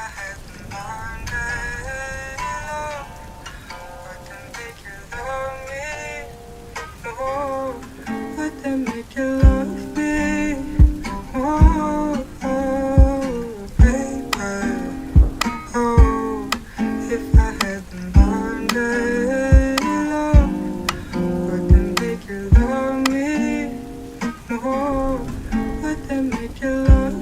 had the Monday love, would that make you love me more? Would that make you love me more? Oh, baby. Oh, if I had the Monday love, would that make you love me more? Would that make you love